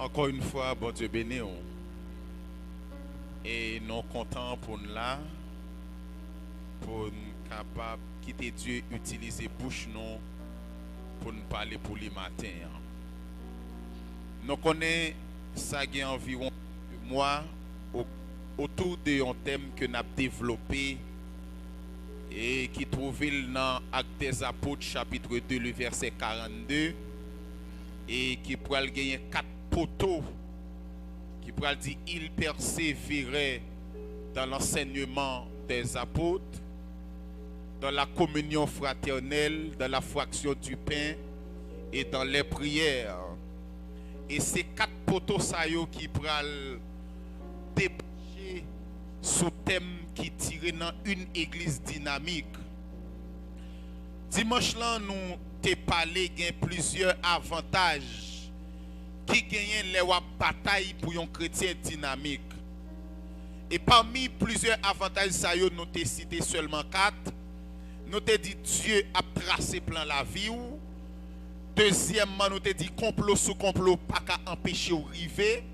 Encore une fois, bon Dieu béni. Et nous contents pour nous là, pour nous capables de quitter Dieu, utiliser bouche nous pour nous parler pour les matins. Nous connaissons ça qui est environ un mois autour d'un thème que nous avons développé et qui trouve dans Actes des Apôtres chapitre 2 le verset 42 et qui pourrait gagner 4 poteaux qui pourrait dire il persévérait dans l'enseignement des apôtres, dans la communion fraternelle, dans la fraction du pain et dans les prières. Et ces 4 poteaux qui pourraient déboucher sous thème qui tirait dans une église dynamique. Dimanche là, nous t'ai parlé de plusieurs avantages qui gagnent les batailles pour un chrétien dynamique. Et parmi plusieurs avantages, nous t'ai cité seulement 4. Nous t'ai dit Dieu a tracé plan la vie. Deuxièmement, nous t'ai dit complot sous complot pas qu'à empêcher ou river.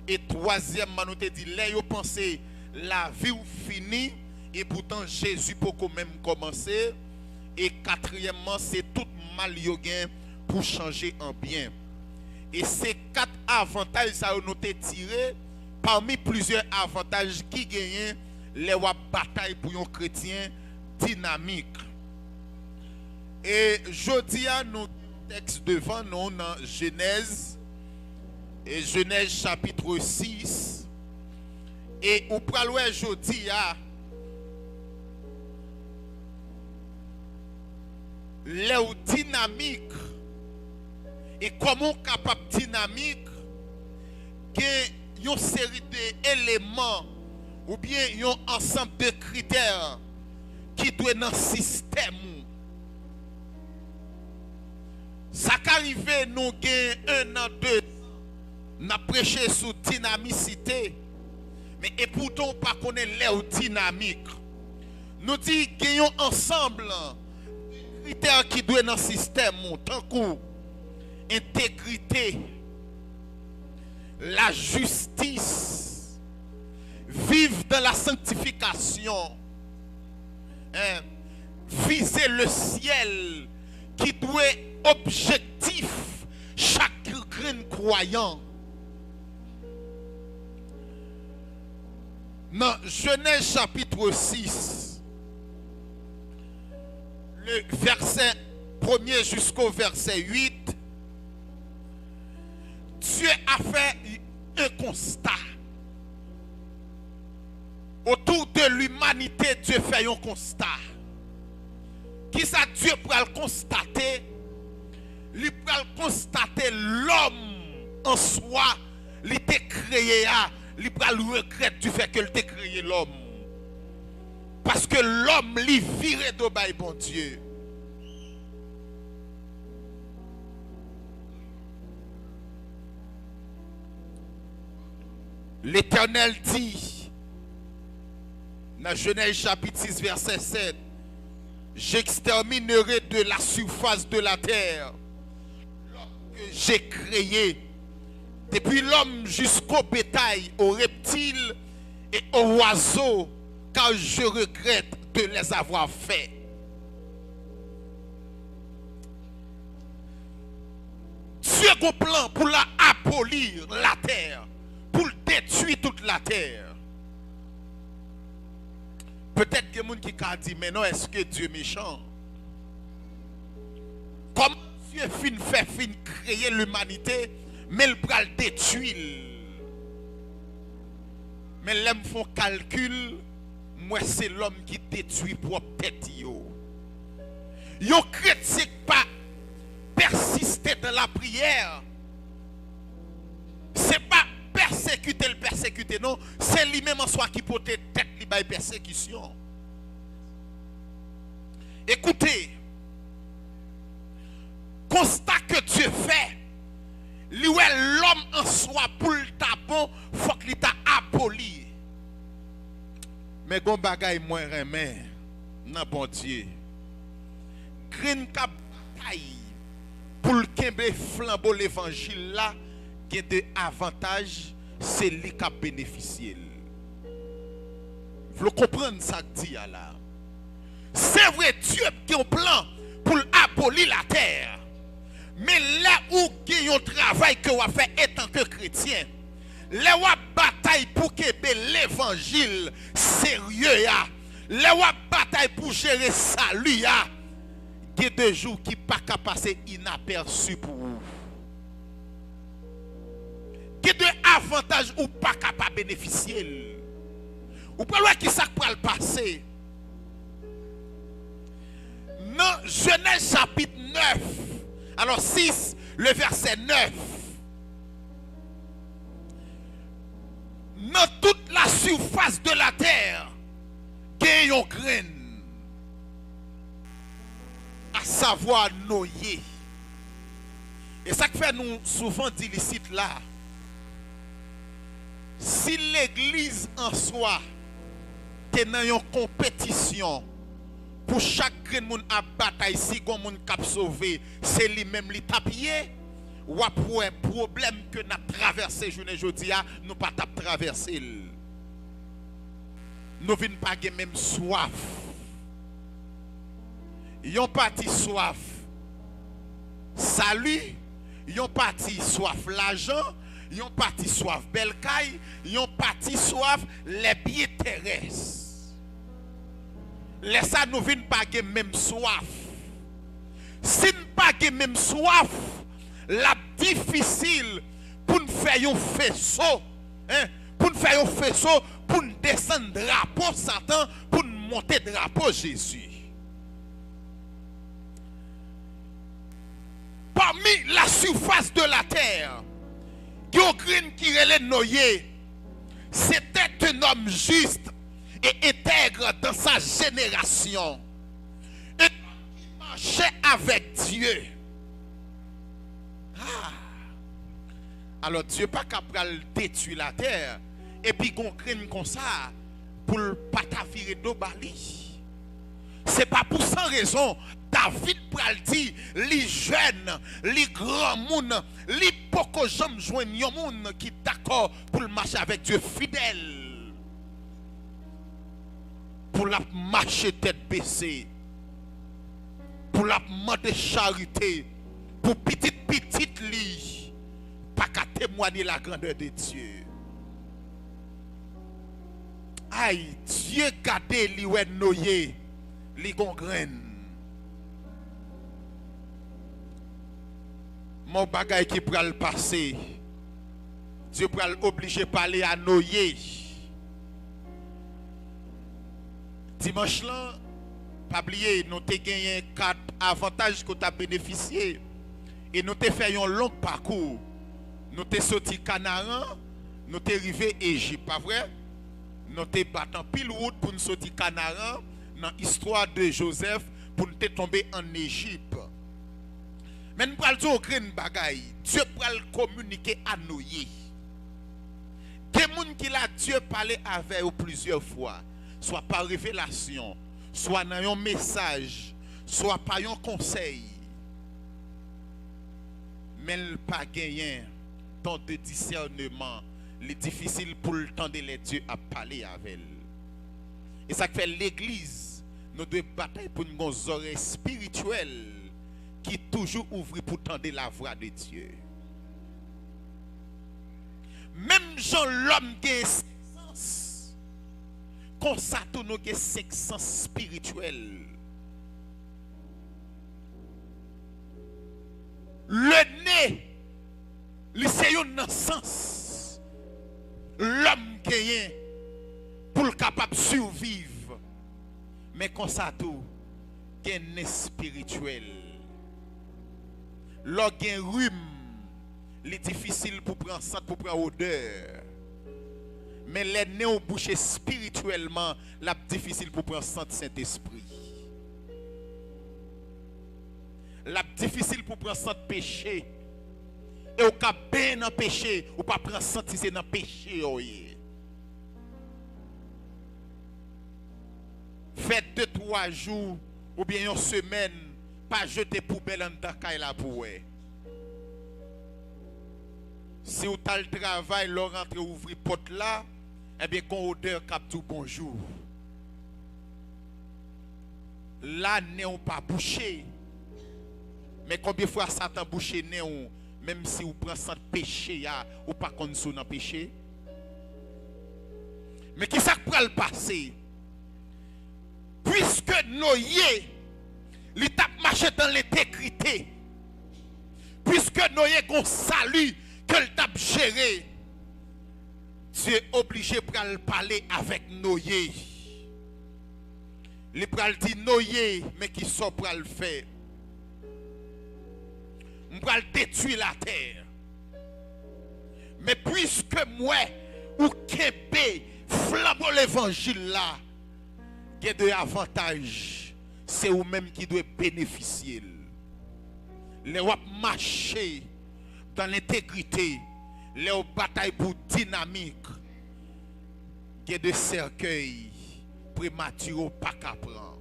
Et troisièmement, nous t'ai dit là yo pensé la vie ou fini et pourtant Jésus peut quand même commencer. Et quatrièmement, c'est tout mal yo gain pour changer en bien. Et ces 4 avantages ça nous t'ai tiré parmi plusieurs avantages qui gagnent les batailles pour un chrétien dynamique. Et jeudi à nous texte devant nous dans Genèse et Genèse chapitre 6 et ou pral jeudi à les dynamique et comment capable dynamique que une série d'éléments ou bien un ensemble de critères qui doit dans le système. Ça qu'arrive nous gagne 1 an 2 n'a prêché sur dynamicité mais et pourtant pas connaître l'air dynamique. Nous dit gagnons ensemble critères qui doivent dans le système tant que intégrité, la justice, vivre dans la sanctification, viser le ciel qui doit objectif chaque grain croyant. Dans Genèse chapitre 6, le verset 1er jusqu'au verset 8, Dieu a fait un constat. Autour de l'humanité, Dieu fait un constat. Qui ça Dieu pour le constater? Il peut constater l'homme en soi, il était créé, il peut le regretter du fait qu'il ait créé l'homme. Parce que l'homme lui viré d'obéir bon Dieu. L'Éternel dit dans Genèse chapitre 6 verset 7, j'exterminerai de la surface de la terre l'homme que j'ai créé, depuis l'homme jusqu'au bétail, aux reptiles et aux oiseaux, car je regrette de les avoir faits. Dieu a un plan pour la abolir la terre, pour détruire toute la terre. Peut-être que les gens qui ont dit, mais non, est-ce que Dieu est méchant? Comment Dieu fait créer l'humanité, mais il va le détruire? Mais les gens font calcul, moi c'est l'homme qui détruit propre tête. Yo chrétien pas persister dans la prière. C'est pas persécuter, non, c'est lui-même en soi qui peut être tête li persécution. Écoutez, constat que Dieu fait, l'homme en soi pour le tabon, faut qu'il t'a aboli. Mais gon bagay moins remen, nan bon Dieu. Green ka bataille pour le kembe flambeau l'évangile là, il y a des avantages, c'est lui qui a bénéficié. Vous comprenez ça que dit là? C'est vrai, Dieu a un plan pour abolir la terre. Mais là où il y a un travail que vous fait en tant que chrétien, là où bataille pour que l'évangile sérieux, là où bataille pour gérer salut, il y a des jours qui ne sont pas passer inaperçus pour vous. Il y a des avantages ou pas capable de bénéficier. Ou pas loin qui ça peut le passer. Dans Genèse chapitre 9, alors 6, le verset 9. Dans toute la surface de la terre, il y a une graine, à savoir Noé. Et ça fait nous souvent dire ici là, si l'église en soi est dans une compétition, pour chaque grain moun a bataille, si gon moun kap sauvé, c'est lui-même li tapie, ou pour un problème que n'a traversé journée jodi a, nous pas tap traverser. Nous vinn pas gen même soif. Yon parti soif salut, yon parti soif l'argent, yon parti soif belle caille, yon parti soif les biens terrestres. Laissez nous venir pas même soif. Si nous pas même soif, la difficile pour nous faire un faisceau, pour nous faire un faisceau, pour nous descendre drapeau Satan, pour nous monter drapeau Jésus. Parmi la surface de la terre, Guillaume qui relève Noé, c'était un homme juste et intègre dans sa génération, et qui marchait avec Dieu. Alors Dieu pas capable de détruire la terre et puis qu'on craigne comme ça pour ne pas virer d'eau bali. C'est pas pour sans raison David pral dit les jeunes, les grands moun, les poko jam joignent yon moun qui d'accord pour marcher avec Dieu fidèle. Pour la marcher tête baissée, pour la demander charité, pour petite li, pas qu'à témoigner la grandeur de Dieu. Aïe, Dieu gade li wè Noé, li gon graine. Mon bagay qui pral passer, Dieu pral obligé parler à Noé. Dimanche là, pas oublier, nous avons gagné 4 avantages que tu as bénéficié. Et nous avons fait un long parcours. Nous avons sorti Canaan, nous avons arrivé à Égypte, pas vrai? Nous avons battu pile route pour nous sortir Canaan dans l'histoire de Joseph pour nous tomber en Égypte. Mais nous allons dire au grain bagaille, Dieu va communiquer à Noé. Il y a des gens qui a Dieu parlé avec eux plusieurs fois. Soit par révélation, soit dans un message, soit par un conseil. Mais il pas gagné tant de discernement, il est difficile pour le temps de les dieux à parler avec elle. Et ça fait l'église, nous devons batailler pour une oreille spirituelle qui toujours ouvre pour tendre la voix de Dieu. Même Jean l'homme qui est comme ça, tout nous avons 5 sens spirituels. Le nez, c'est un sens. L'homme gagne pour le capable de survivre. Mais comme ça, tout, il y a un nez spirituel. L'homme gagne rhume, il est difficile pour prendre sang, pour prendre odeur. Mais les nez au bouché spirituellement, la difficile pour prendre sang de Saint-Esprit. La difficile pour prendre sang de péché. Et au cas bien dans péché, ou pas prendre sang si c'est dans péché. Faites 2-3 jours ou bien une semaine, pas jeter poubelle en tant la pour. Si vous avez le travail, vous rentrez ouvrir porte là, eh bien, qu'on odeur cap tout bonjour. Là, n'est pas bouché. Mais combien de fois Satan bouché néon, même si vous prenez sans péché, ou pas qu'on soit dans péché. Mais qui ça peut le passer? Puisque Noé, il tape marché dans l'intégrité. Puisque Noé qu'on salue, que le tape géré, Dieu est obligé de parler avec Noé. Il peut dire Noé, mais qui sont pour le faire? On va détruire la terre. Mais puisque moi, ou kebe, flambeau l'évangile là, il y a des avantages. C'est vous-même qui doit bénéficier. Les wap marcher dans l'intégrité, les batailles pour dynamique, il y a des cercueils prématurés pas qu'à prendre.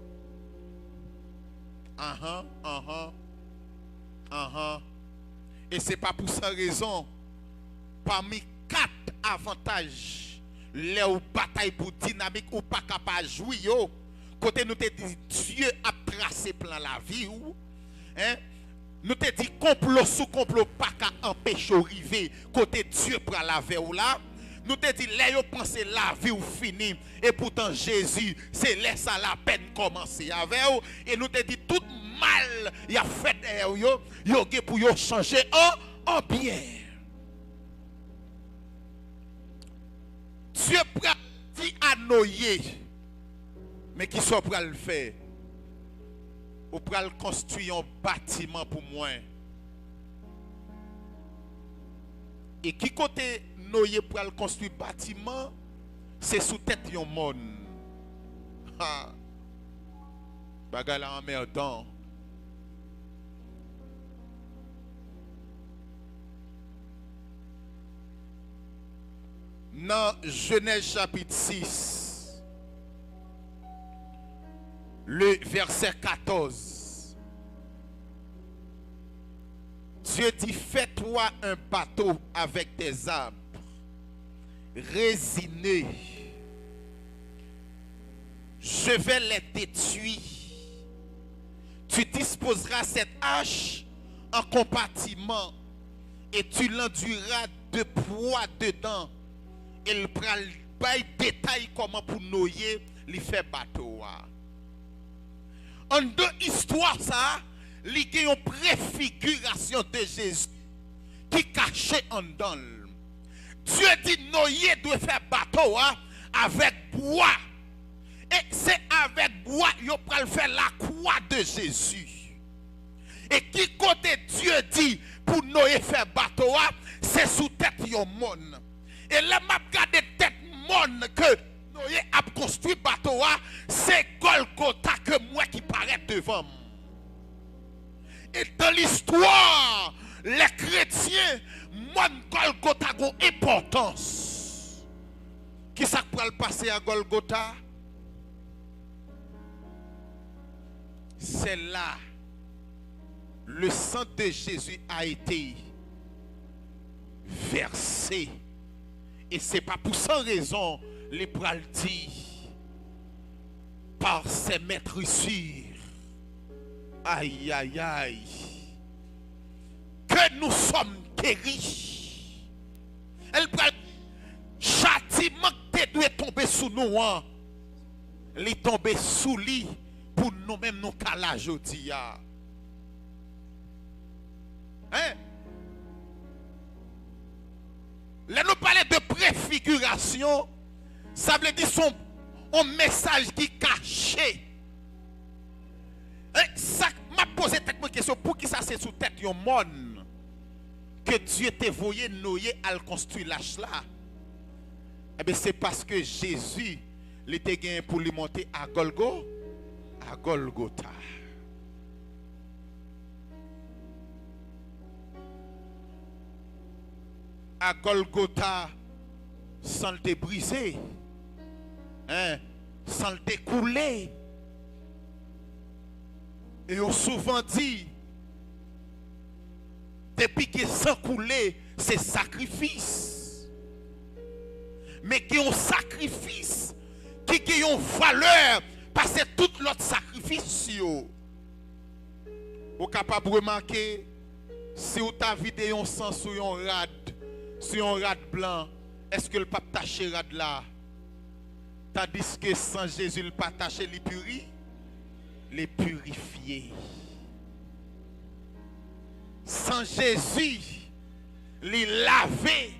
Et c'est pas pour cette raison, parmi 4 avantages, les batailles pour dynamique ou pas capable de jouer, côté nous te dit Dieu a tracé plan la vie ou, hein? Nous te dit complot sous complot pas qu'à empêcher arriver, côté Dieu pour la vie ou là. Nous te dit là yo pensé la vie ou fini et pourtant Jésus c'est laisse à la peine commencer avec vous et nous te dit tout mal il a fait yo pour yo changer en bien. Dieu dit à Noé mais qui soit pour le faire ou pour le construire un bâtiment pour moi. Et qui côté Noé pour le construire bâtiment, c'est sous tête yon monde. Ha. Bagay la emmerdant. Dans Genèse chapitre 6, le verset 14, Dieu dit, fais-toi un bateau avec des arbres résineux. Je vais les détruire. Tu disposeras cette hache en compartiment et tu l'enduiras de poids dedans. Il prend le détail comment pour Noé lui fait bateau. En deux histoires ça, il y a une préfiguration de Jésus qui cachait en dedans. Dieu dit Noé doit faire bateau avec bois. Et c'est avec bois qu'il va faire la croix de Jésus. Et qui côté Dieu dit pour Noé faire bateau, c'est sous tête yon monde. Et là, m'a regardé tête monde que Noé a construit bateau, c'est Golgotha que moi qui paraît devant. Et dans l'histoire, les chrétiens, moi, Golgotha a une importance. Qui ça peut le passer à Golgotha? C'est là, le sang de Jésus a été versé. Et ce n'est pas pour cette raison, les bras dit, par ses maîtres sûrs. Aïe, aïe, aïe. Que nous sommes guéris. Elle prend châtiment qui doit tomber sous nous. Il tomber sous lui pour nous-mêmes nous caler aujourd'hui. Hein? Là nous parlons de préfiguration. Ça veut dire son un message qui est caché. Ça m'a posé cette question pour qui ça c'est sous tête yon monde que Dieu t'a voyé Noé à le construire l'âge là. Eh bien c'est parce que Jésus l'était gagné pour lui monter à Golgotha. À Golgotha sans le briser, sans le découler. Et on souvent dit, depuis que sans couler, c'est sacrifice. Mais qui ont sacrifice qui ont valeur parce que tout l'autre sacrifice vous capable de remarquer si vous avez vidé un sang sur un rad blanc, est-ce que le pape taché rad là? Tandis que sans Jésus le pas taché les purifier. Sans Jésus les laver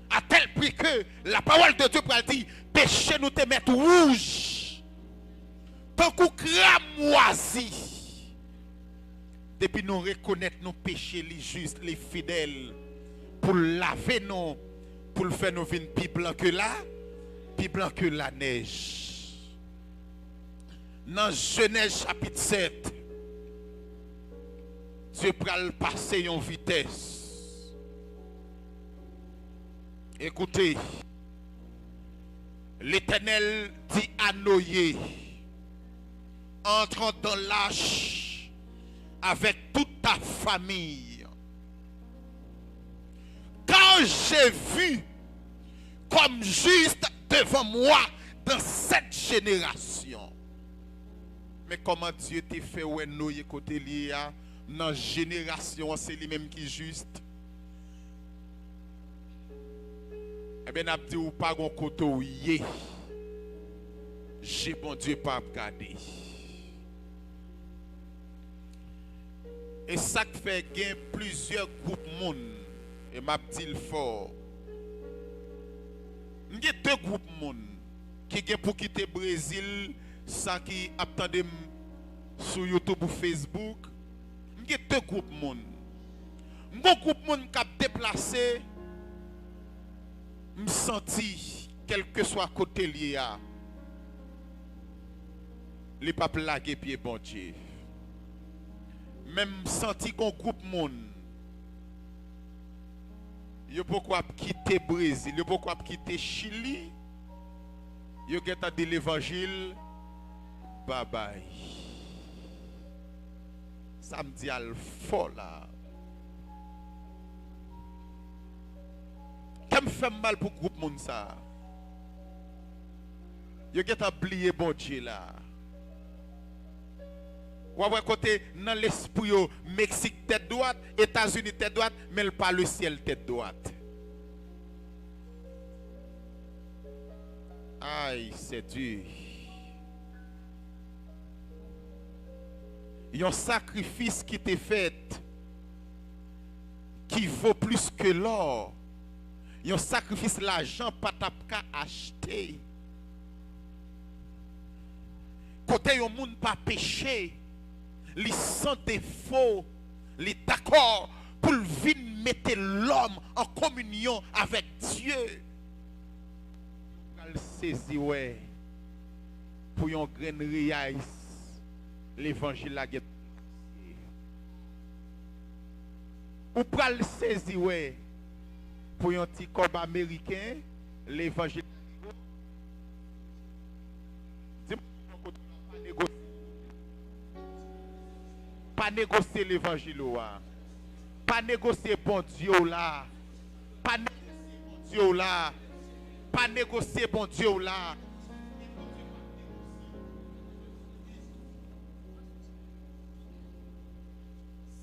à tel prix que la parole de Dieu peut dire péché nous te mettre rouge tant qu'on cramoisi. Depuis nous reconnaître nos péchés, les justes, les fidèles, pour laver nous, pour le faire nous venir plus blanc que la neige. Dans Genèse chapitre 7, Dieu pral passer en vitesse. Écoutez, l'Éternel dit à Noé, entrant dans l'arche avec toute ta famille. Quand j'ai vu comme juste devant moi dans cette génération. Mais comment Dieu t'a fait ouais Noé côté lié dans la génération, c'est lui-même qui est juste. Eh bien, n'a dit ou pas gon côté ou yé. J'ai bon Dieu pas regarder. Et ça fait gain plusieurs groupes monde et m'a dit le fort. Il y a deux groupes monde qui gain pour quitter Brésil, ça qui attendent sur YouTube ou Facebook. Il y a deux groupes monde. Mon groupe monde qui a déplacé me senti quel que soit côté lié à les papes laguer pied bon Dieu. Même senti qu'on groupe monde yo pourquoi quitter Brésil, yo pourquoi quitter Chili, yo geta de l'évangile bye bye. Ça me dit al fort là. Ça me fait mal pour groupe monde ça. Yo geta oublier bon Dieu là. Ou à côté dans l'esprit Mexique tête droite, États-Unis tête droite, mais pas le ciel tête droite. Aïe, c'est dur. Il y a un sacrifice qui t'est fait qui vaut plus que l'or. Il y a un sacrifice l'argent pas qu'à acheter. Côté yon moun pas péché. Les sans défaut, les d'accord pour venir mettre l'homme en communion avec Dieu. Pour saisir ouais pour yon grainerie l'évangile la guette. Ou pour le saisir ouais pour yon petit corps américain l'évangile. Pas négocier l'évangile là. Pas négocier bon Dieu là. Pas négocier bon Dieu là. Pas négocier bon Dieu là.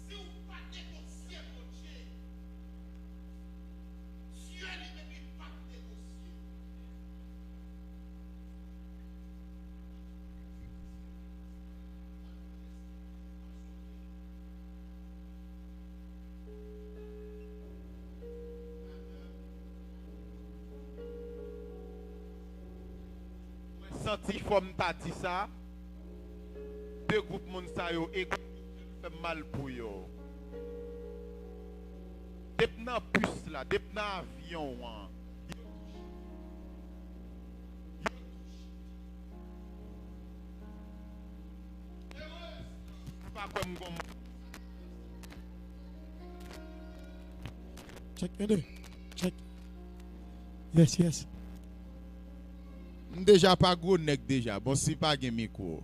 Si vous pas négocier bon Dieu, Dieu lui-même il pas négocier. Senti comme t'as dit ça, deux groupes moun sa yo et fait mal pour yo. Depuis dans bus là, depuis dans avion pas comme check it. Check. Yes. déjà pas gros nèg déjà. Bon si pas gen micro.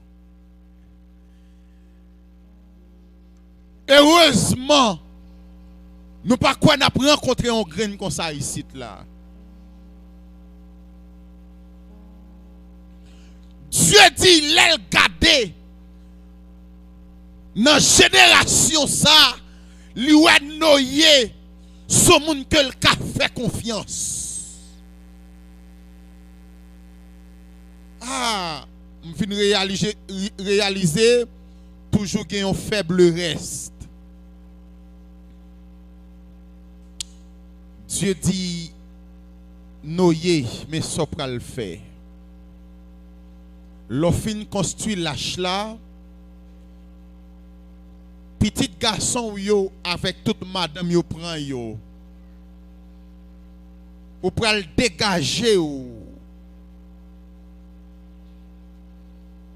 Heureusement Nous pas quoi n'a rencontré un grain comme ça ici là. Dieu dit l'elle gardé dans génération ça, lui a noyé ce monde que le ka fait confiance. Ah, je viens réaliser toujours qu'il y a un faible reste. Dieu dit noyer, mais ça pour le faire. L'offin construit lâche là. Petit garçon yo avec toute madame yo prend yo. Ou pour le dégager ou.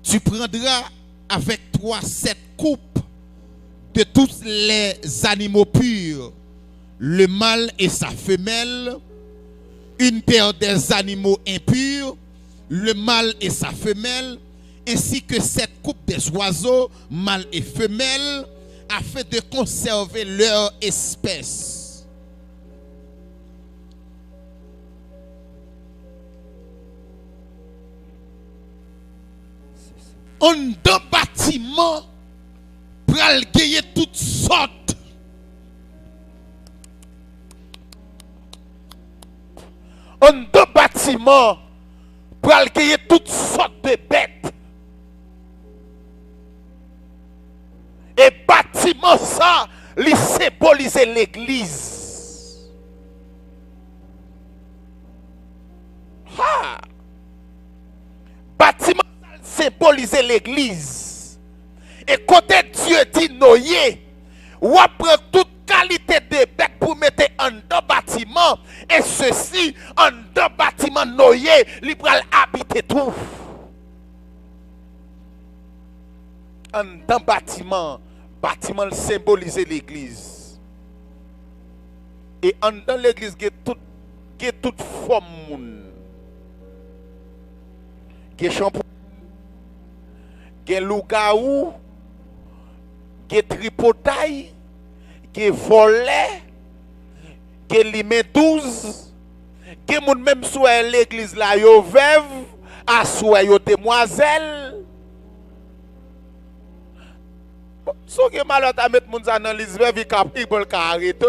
Tu prendras avec toi cette coupe de tous les animaux purs, le mâle et sa femelle, une paire des animaux impurs, le mâle et sa femelle, ainsi que cette coupe des oiseaux, mâle et femelle, afin de conserver leur espèce. On dans bâtiment pour gagner toutes sortes. On dans bâtiment pour gagner toutes sortes de bêtes. Et bâtiment ça, il symbolise l'église. Ah. Bâtiment ça symbolise l'église. Et côté Dieu dit noyer, ou prend toute qualité de bêtes pour mettre en deux bâtiment. Et ceci, en deux bâtiment noyer, il va habiter tout. En deux bâtiment symbolise l'église. Et en dans l'église, il y a toute forme. Il y a champou, il y a loup-garou, il y a tripotaille, il y a volet, il y a limé 12, il y a même soit l'église là, yo veuve, à soit yo demoiselle. Si vous avez mal à mettre mon dans l'église, il peut arrêter.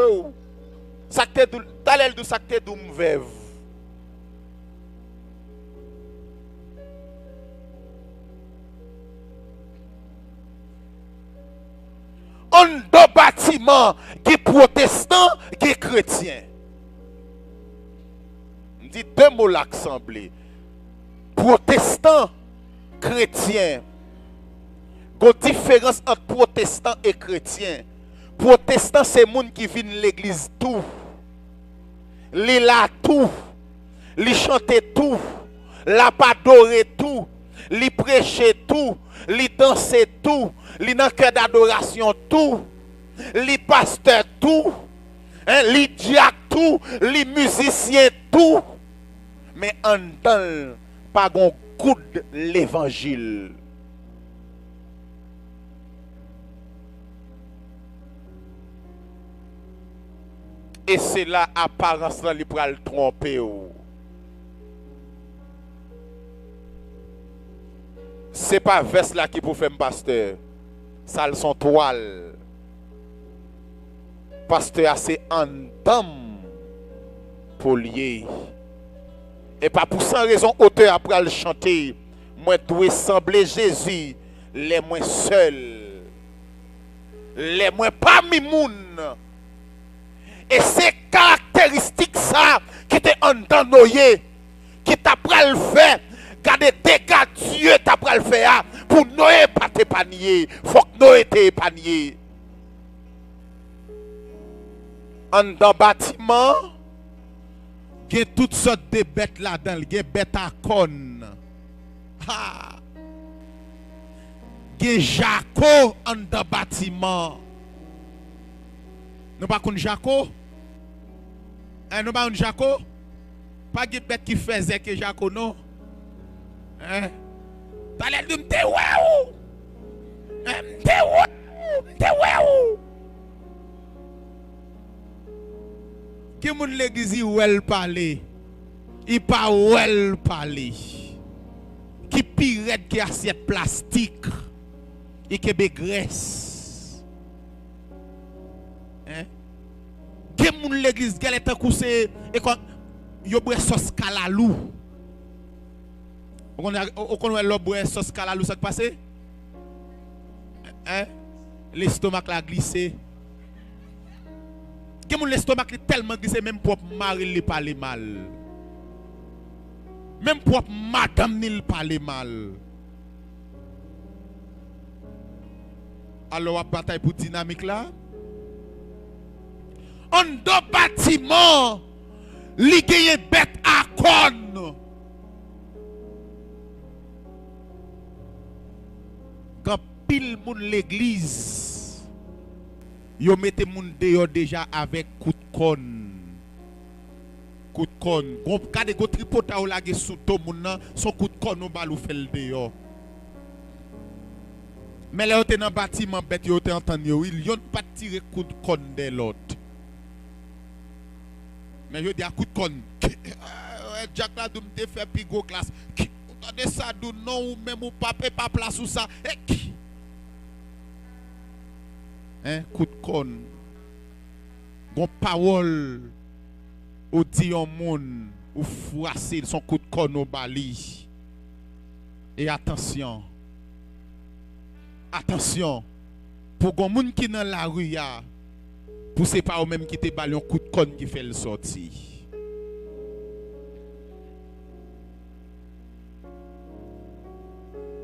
Ça te dit, t'as de ça te dit veuve. On deux bâtiments qui protestants, qui chrétiens. On dit deux mots l'assemblée. Protestant, chrétien. Il y a une différence entre protestant et chrétien. Protestant, c'est les gens qui viennent l'église tout. Ils la tout. Ils chantent tout. Ils adorer tout. Ils prêcher tout. Ils danser tout. Ils dans cœur d'adoration tout. Ils pasteur tout. Ils diacre tout. Ils musiciens tout. Mais en dedans, pas un coup de l'évangile. Et c'est là apparence là, il peut le tromper. C'est pas veste là qui pour faire pasteur. Ça son toile. Pasteur c'est en dame pour lier. Et pas pour sans raison auteur après le chanter. Moi dois sembler Jésus les moins seuls. Les moins parmi moun. Et c'est caractéristique ça qui te en noyer, qui t'a pris le fait, garder dégâts Dieu t'a pris le fait pour Noé pas t'épargner. Faut que Noé t'épargne. En dans bâtiment, il y a toutes sortes de bêtes là-dedans, il y a bêtes à cornes. Il y a Jaco en dans bâtiment. Nous pas qu'on Jaco? Nous pas un Jaco? Pas de bête qui faisait que Jaco non? Hein? T'as l'air de me dire ouais ou? Qui moun l'église ou elle parler? Il pas ou elle parler. Qui pirate qui assiette plastique et qui graisse. Hein? Qui moun l'église qu'elle est coussé et quand yo boit sauce kalalou. On connaît le boit sauce kalalou ça qui passe? Hein? L'estomac la glissé. Que mon l'estomac est tellement glissé même pour mari il parle mal. Même pour madame il parle mal. Alors on bataille pour dynamique là. En deux bâtiments, li gagne bête à corne. Quand pile moun l'église, yo mette moun dehors déjà avec coup de conne. Coup de conne. Gon kade go tripota ou lage sous to moun nan, son coup de conne ou balou fait le dehors. Mais là, vous êtes dans le bâtiment, vous êtes entendu, ils n'ont pas tiré coup de conne de l'autre. Mais je dis à coup de conne. Jack là, vous me fait plus gros classe. Vous entendez ça, non, ou même ou pas place ou ça. Hein, coup de conne. Bon parole, ou dit au monde, ou froisser son coup de conne au bali. Et attention. Attention, pour les gens qui sont dans la rue, pour ce pas eux-mêmes qui te ballent un coup de conne qui fait le sortir.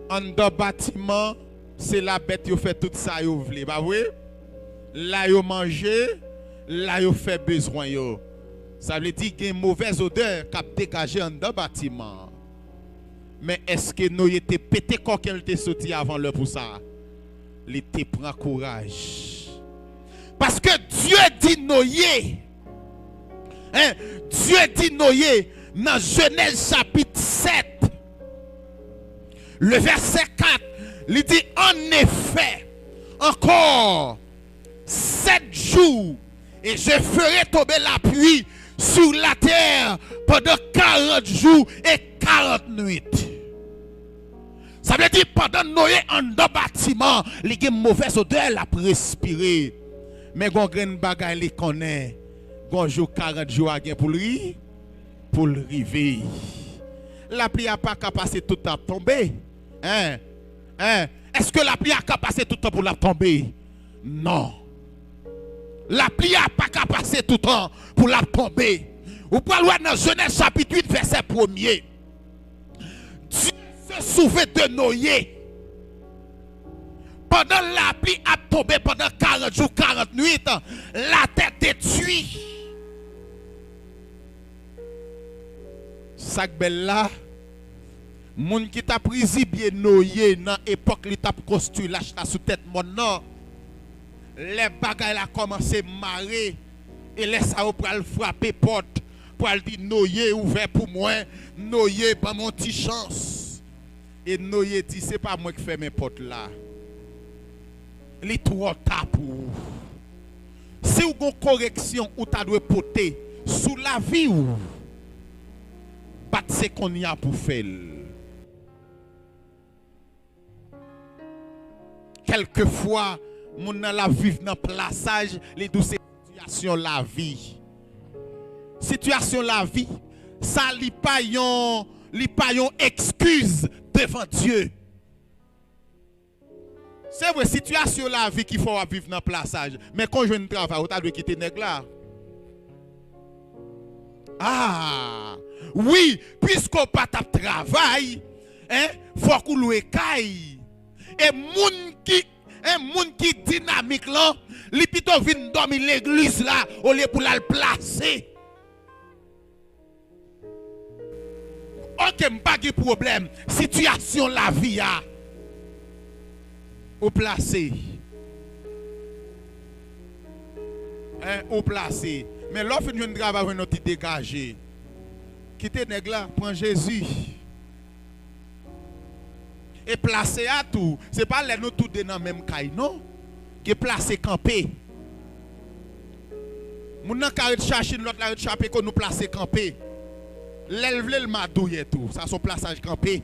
En deux bâtiments, c'est la bête qui fait tout ça, vous voulez, bah oui? Là, vous mangez, là, vous fait besoin. Ça veut dire qu'il y a une mauvaise odeur qui a dégagé en deux bâtiments. Mais est-ce que nous avons été pété quand elle était sorti avant l'heure pour ça? Il te prend courage. Parce que Dieu dit Noé. Hein? Dieu dit Noé dans Genèse chapitre 7. Le verset 4. Il dit en effet, encore 7 jours et je ferai tomber la pluie sur la terre pendant 40 jours et 40 nuits. Ça veut dire pendant Noé en deux bâtiments, il y a une mauvaise odeur la respirer. Mais quand il y a une bagaille, il connaît. Quand jour 40 jours pour le river. La pluie n'a pas qu'à passer tout le temps pour tomber. Hein? Hein? Est-ce que la pluie a qu'à passer tout le temps pour la tomber? Non. La pluie n'a pas qu'à passer tout le temps pour la tomber. Vous pouvez voir dans Genèse chapitre 8, verset 1er. Dieu se souvient de Noé. Pendant la pluie a tombé pendant 40 jours, 40 nuits, la terre détruite. Sac belle là, moun qui t'a pris bien Noé dans l'époque li t'a construit lâche la sous tête mon non. Les bagailles a commencé à marrer et laisse ça pour le frapper porte pour le dire Noé ouvert pour moi, Noé pas mon petit chance. Et Noé dit c'est pas moi qui fais mes portes là. Il est trop tard pour vous. Si vous avez une correction ou tu dois porter sous la vie ou pas ce qu'on y a pour faire. Quelquefois, mon la vivre dans plaçage, les douces situations la vie. Situation la vie, ça li pas yon excuse devant Dieu. C'est vrai, situation la vie qu'il faut vivre dans plaçage, mais quand je ne travaille, tu dois quitter nèg là. Ah, oui, puisqu'on pas tap travail, hein, faut qu'on loue caille. Et moun qui dynamique là, li plutôt vinn dormir l'église là au lieu pour la placer. OK, m'pas de problème. Situation la vie a au placé. Hein, au placé. Mais l'offre de travail nous dégagé. Quittez nèg là, prends Jésus. Et placer à tout, c'est pas les nous tous dans même caille non, qui placé campé. Moun nan ka chercher l'autre la échappé qu'on nous placer campé. L'elve le madouye tout, ça son plaçage campé.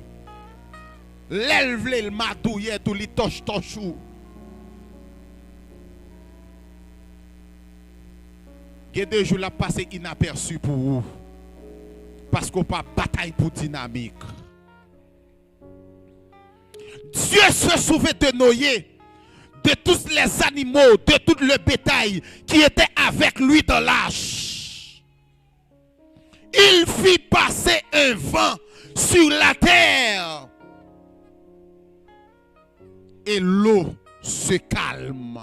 L'elve le madouye tout li toche tochou. Gen deux jours la passé inaperçu pour vous. Parce qu'on pas bataille pour dynamique. Dieu se souvient de Noé, de tous les animaux, de tout le bétail qui était avec lui dans l'arche. Il fit passer un vent sur la terre et l'eau se calme.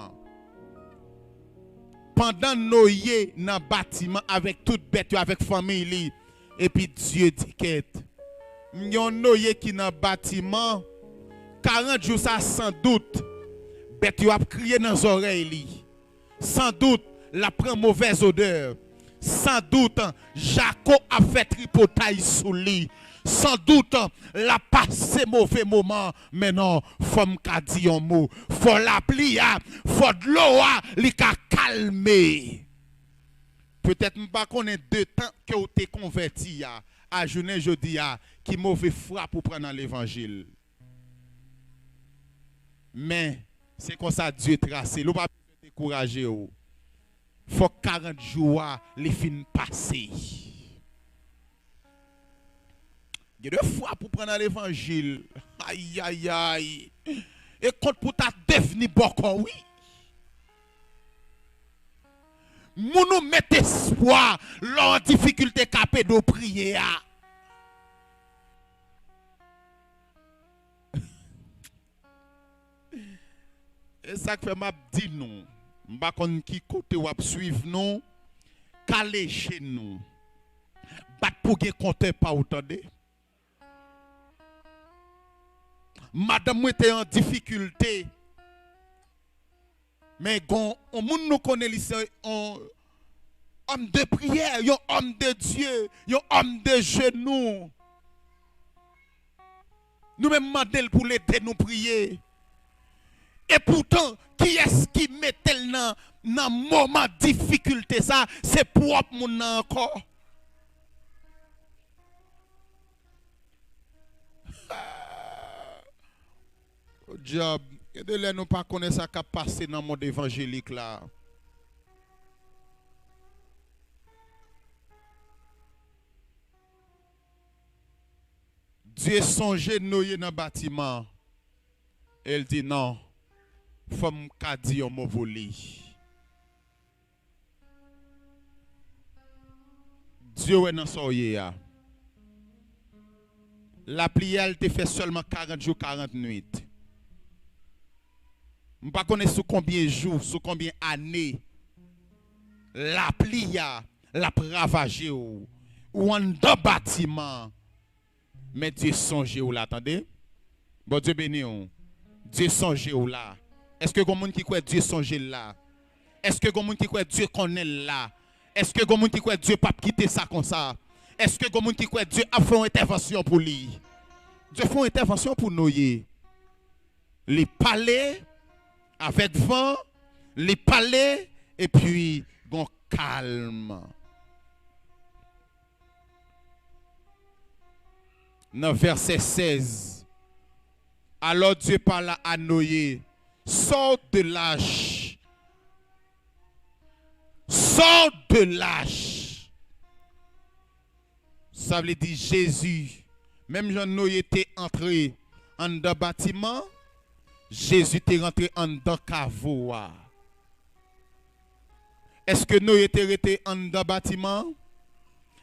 Pendant Noé dans le bâtiment avec toute bête, avec famille, et puis Dieu dit qu'est-ce Noé qui dans le bâtiment 40 jours ça sans doute bête a crié dans les oreilles. Sans doute la prend mauvaise odeur. Sans doute Jacob a fait tripotaille sous lui. Sans doute la passé mauvais moment. Mais non, femme ka dit un mot. Faut la plia, faut de l'eau li ka calmer. Peut-être pas connaît deux temps que vous t'es converti à journée jeudi qui mauvais frappe pour prendre l'évangile. Mais c'est comme ça Dieu tracé. Vous ne pouvez pas décourager. Il faut 40 jours les fins passer. Il y a deux fois pour prendre l'évangile. Aïe aïe aïe. Et quand pour ta devenir bon, oui. Nous mettons espoir leur difficulté capée de prier. Et ça fait m'a dit nous, m'pa konn qui côté ou suivre nous, caler chez nous. Bat pour gen compteur pas entendez. Madame était en difficulté. Mais on moun nous connaît un homme de prière, un homme de Dieu, un homme de genoux. Nous même demandons pour l'aider nous prier. Et pourtant, qui est-ce qui mettait dans un moment de difficulté ça? C'est propre mon encore. Job, et de là nous pas connaître ça qui a passé dans le monde évangélique là. Dieu songeait Noé dans le bâtiment. Elle dit non. Femme ka di on m'a volé. Dieu est dans son ya. La prière te fait seulement 40 jours, 40 nuits. Je ne sais pas sous combien de jours, sous combien d'années. La prière, la ravagé ou en deux bâtiments. Mais Dieu songe ou là, attendez. Bon Dieu béni ou. Dieu songe ou là. Est-ce que quelqu'un qui croit Dieu songe là? Est-ce que quelqu'un qui croit Dieu connaît là? Est-ce que quelqu'un qui croit Dieu pas quitter ça comme ça? Est-ce que quelqu'un qui croit Dieu a fait une intervention pour lui? Dieu fait une intervention pour Noé. Les palais avec vent, les palais et puis bon calme. Dans verset 16. Alors Dieu parla à Noé. Sors de l'âge. Sors de l'âge. Ça veut dire Jésus. Même Jean Noé était entré en dans bâtiment. Jésus était rentré en dans caveau. Est-ce que Noé était resté en dans bâtiment?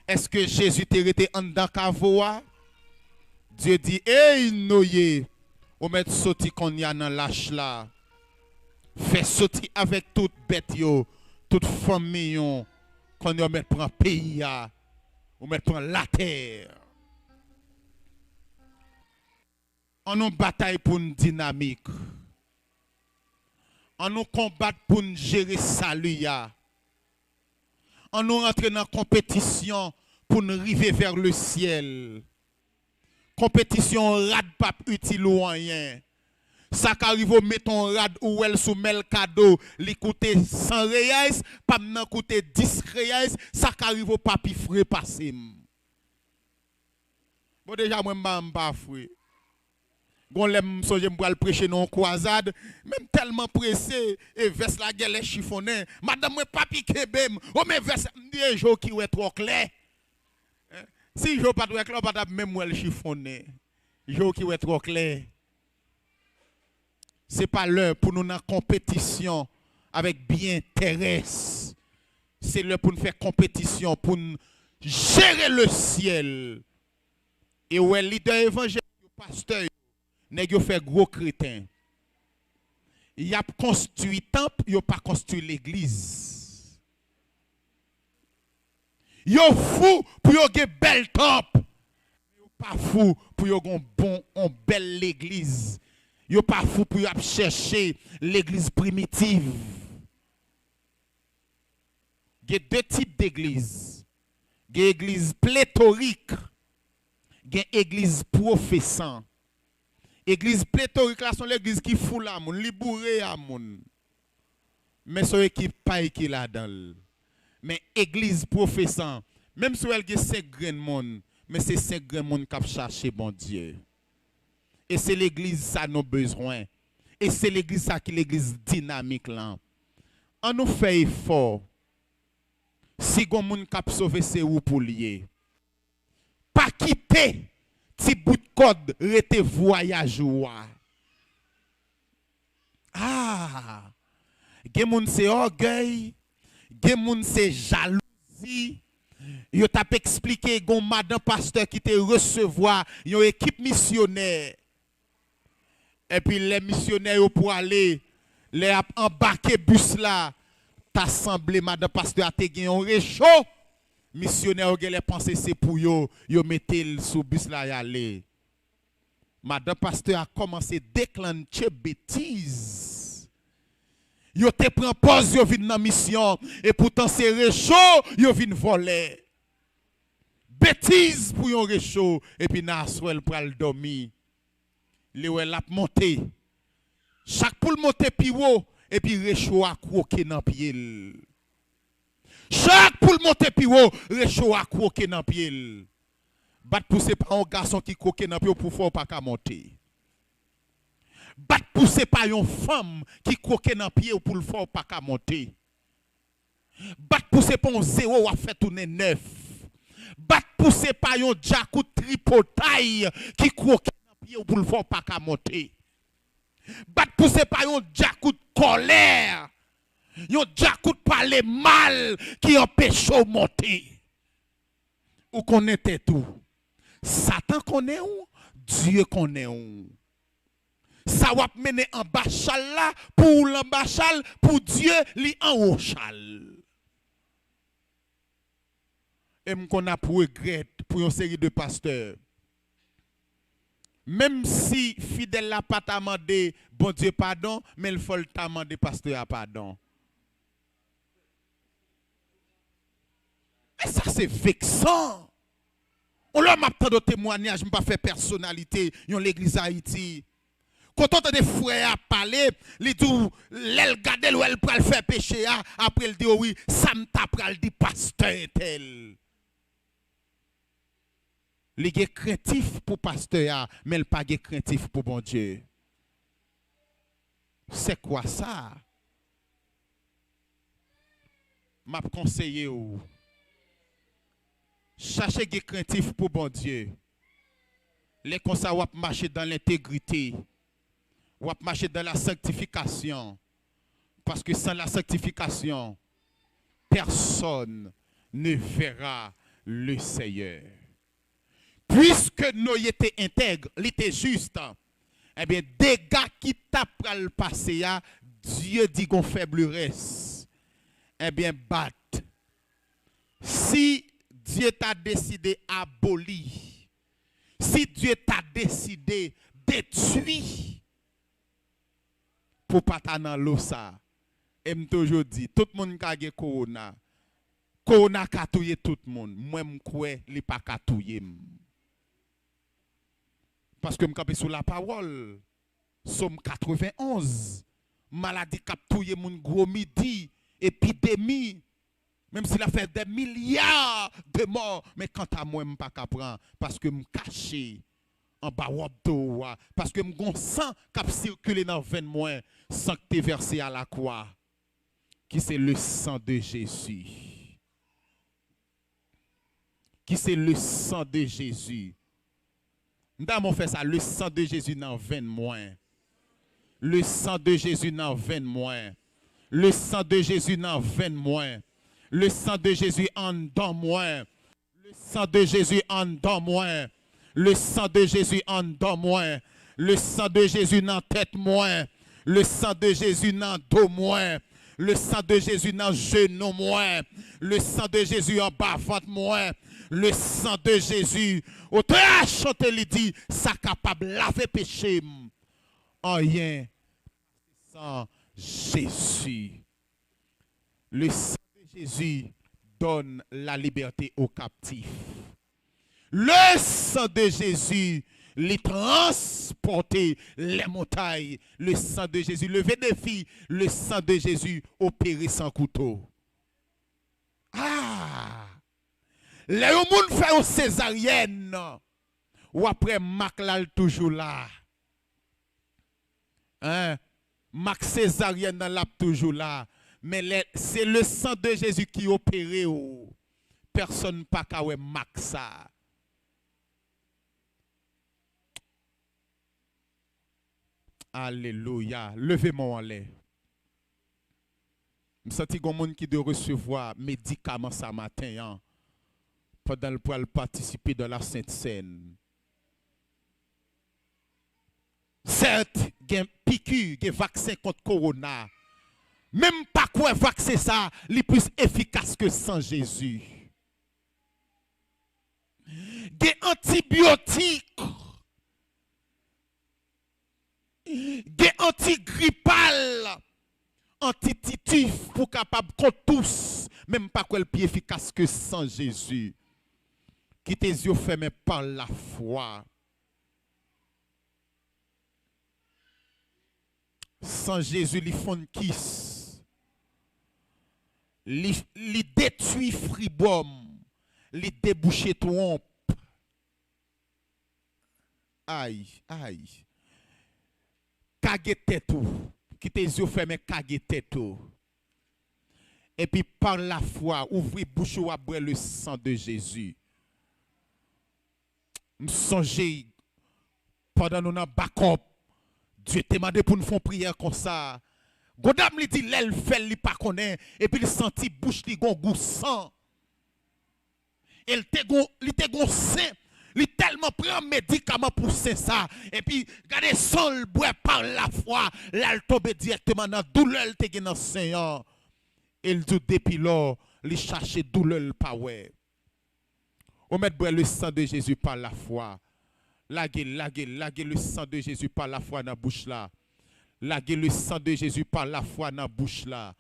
Est-ce que Jésus était resté en dans caveau? Dieu dit, hey Noé, on met sorti qu'on y a dans l'âge là. Fais sortir avec toute bête yo, toute famille qu'on y met prend pays on met prend la terre. On nous bataille pour une dynamique. On nous combat pour nous gérer salut. On nous rentre dans la compétition pour nous arriver vers le ciel. Compétition rad pas utile ou rien. Ça qu'arrive au mettons rad ou elle sous mel cadeau, li coûte 100 reais, pas m'nan coûte 10 reais, ça qu'arrive au papi frais passé. Bon déjà moi m'pa frais. Gon l'aime songe m'pral prêcher non croisade, même tellement pressé et veste la gueule chiffonné. Madame moi papi kebem, oh mais veste des jours qui est trop clair. Si je pas trop clair, pas même moi le chiffonné. Jo qui est trop clair. C'est pas l'heure pour nous en compétition avec bien terrestre. C'est l'heure pour nous faire compétition, pour nous gérer le ciel. Et où est leader évangélique, pasteur, nèg yo fait gros crétin. Il a construit temple, il a pas construit l'église. Yo fou pour yo gen bel temple. Yo pas fou pour yo gon bon on belle l'église. Yo pas fou pour yo chercher l'église primitive. Il y a deux types d'églises. Il y a l'église pléthorique, il y a l'église professant. L'église pléthorique là sont l'église qui fout la moun, li bourré à moun. Mais son équipe pas équipe là-dedans. Mais église professant, même si elle a 5 grains de monde, mais c'est 5 grains de monde qui chercher bon Dieu. Et c'est l'église ça nos besoins. Et c'est l'église ça qui l'église dynamique là. On nous fait effort. Si gon moun k'ap sauver c'est ou pour lier. Pas quitter ti bout de code rete voyage ou. Ah, gen moun c'est orgueil, gen moun c'est jalousie. Yo t'a expliqué gon madame pasteur qui te recevoir yon équipe missionnaire. Et puis les missionnaires yo pour aller les embarquer bus là. T'as semblé madame pasteur a te gen yon réchaud. Missionnaire ou les pensé c'est pour yo mettez sous bus là y aller. Madame pasteur a commencé déclencher bêtises. Yo te prend pause yo vinn dans mission et pourtant c'est réchaud yo vinn voler. Bêtises pour yon réchaud et puis Naswell pral dormir. Li ou l'a monter. Chaque poule monter pi haut et puis réchaud a croquer dans pied. Chaque poule monter pi haut, réchaud a croquer dans pied. Bat poussé par un garçon qui croque dans pied pour faire pas qu'à monter. Bat poussé par une femme qui croque dans pied pour le faire pas qu'à monter. Bat poussé par un zéro a fait tourner 9. Bat poussé par un jacou tripotaille qui croque dans pied pour le faire pas qu'à monter. Bat poussé par un jacou de colère. Yon jacou de parler mal qui empêche de monter. Ou connaissez tout. Satan connaît ou, Dieu connaît ou. Ça va mener en bas chal là pour l'embachal, pour Dieu li en haut chal. Et m'kon a pour regret pour une série de pasteurs. Même si fidèle la pas t'a demandé bon Dieu pardon, mais il faut t'a demandé pasteur à pardon. Et ça c'est vexant. On leur m'a tant de témoignages, je pas fait personnalité dans l'église Haïti. Quand on entend des frères parler, ils disent l'elle garde ou elle pral faire péché après il dit oui, ça me t'a pral dit pasteur tel. Les gens craintifs pour pasteur, mais pas craintifs pour bon Dieu. C'est quoi ça? M'a conseillé ou cherchez des craintifs pour bon Dieu. Les comme ça wap marcher dans l'intégrité. Wap marcher dans la sanctification. Parce que sans la sanctification, personne ne verra le Seigneur. Puisque nous étions intègres, nous étions justes, eh bien, des gars qui tapent le passé, Dieu dit qu'on faiblesse. Eh bien, bat. Si Dieu t'a décidé abolir, si Dieu t'a décidé détruire, pour pas dans l'eau ça, et me toujours dit, tout le monde qui a corona, corona a touye tout le monde, moi je crois qu'il pas touye. Parce que je suis sur la parole. Somme 91. Maladie cap touye moun gros midi, épidémie. Même s'il a fait des milliards de morts, mais quant à moi, je ne peux pas prendre parce que je suis caché en bas de parce que je sang qui circulé dans le veine moins, sang qui est versé à la croix, qui c'est le sang de Jésus. Qui c'est le sang de Jésus. Nous avons fait ça, le sang de Jésus dans le veine moins. Le sang de Jésus dans le veine moins. Le sang de Jésus dans le veine moins. Le sang de Jésus en dans moi. Le sang de Jésus en dans moi. Le sang de Jésus en dans moi. Le sang de Jésus dans tête moi. Le sang de Jésus dans dos moi. Le sang de Jésus dans genou moi. Le sang de Jésus en bas ventre moi. Le sang de Jésus. Auteur chanter lui dit ça capable laver péché. Rien sans Jésus. Le sang Jésus donne la liberté aux captifs. Le sang de Jésus les transporter les montagnes. Le sang de Jésus lever des filles. Le sang de Jésus opérer sans couteau. Ah! Les gens font une césarienne. Ou après Mac toujours là. Hein? Mac césarienne dans la toujours là. Mais c'est le sang de Jésus qui opère. Personne pas qu'à marquer ça. Alléluia. Levez-moi en l'air. Je sens qu'il y a des gens qui doivent recevoir médicaments ce matin. Hein, pendant le poil participer dans la Sainte Seine. Certes, il y a un piqûre, il y a un vaccin contre Corona. Même pas quoi vaccin ça, il est plus efficace que sans Jésus. Des antibiotiques, des antigrippales, antititifs pour capable contre tous, même pas quoi le plus efficace que sans Jésus. Qui tes yeux fermés par la foi. Sans Jésus, ils font kiss. Li détruit fribom, li débouché trompe. Aïe, aïe. Kage tout. Qui tes yeux fermés, kage tout. Et puis par la foi, ouvrez bouche ou boire le sang de Jésus. M'songez pendant nous dans backup, Dieu t'a demandé pour nous faire prière comme ça. Godam li dit l'elle fait li pas connaît et puis il senti bouche li gon goût sang. Il te gon sain, li tellement prend médicament pour ça et puis regardez son bois par la foi, là tombe directement dans douleur te gen dans sein. Il dit depuis là, li chercher douleur pas ouais. On met boire le sang de Jésus par la foi. Laguez le sang de Jésus par la foi dans la bouche là. Laguez le sang de Jésus par la foi dans la bouche là.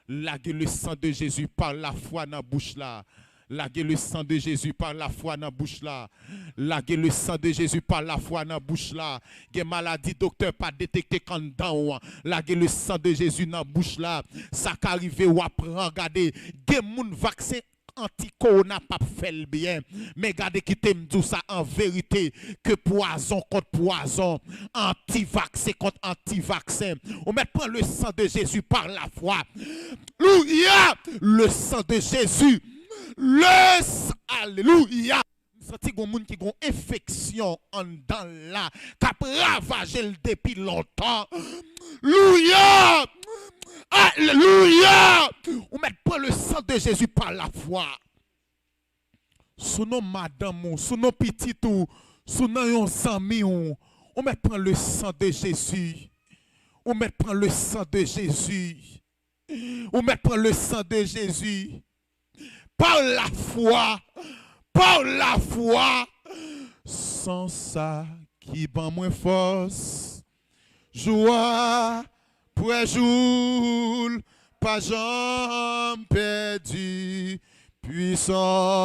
Laguez le sang de Jésus par la foi dans la bouche là. Laguez le sang de Jésus par la foi dans la bouche là. Laguez le sang de Jésus par la foi dans la bouche là. Gen maladie docteur pas détecté quand dans. Laguez le sang de Jésus dans la bouche là. Ça qu'arrive ou après regarder gen moun vaccin anti-corona pas fait le bien. Mais regardez qui t'aime tout ça en vérité que poison contre poison, anti-vaccin contre anti-vaccin. On met pas le sang de Jésus par la foi. Alléluia! Le sang de Jésus. Alléluia! Senti gon moun qui gon infection en dans là, qui a ravagé le depuis longtemps. Alléluia! Alléluia! On met pas le sang de Jésus par la foi. Sous nos madame, sous nos petits ou sous nos amis, on met pas le sang de Jésus. On met pas le sang de Jésus. On met pas le sang de Jésus. Par la foi. Par la foi. Sans ça qui ban moins force. Joie. Pour jour, pas jamais perdu, puissant.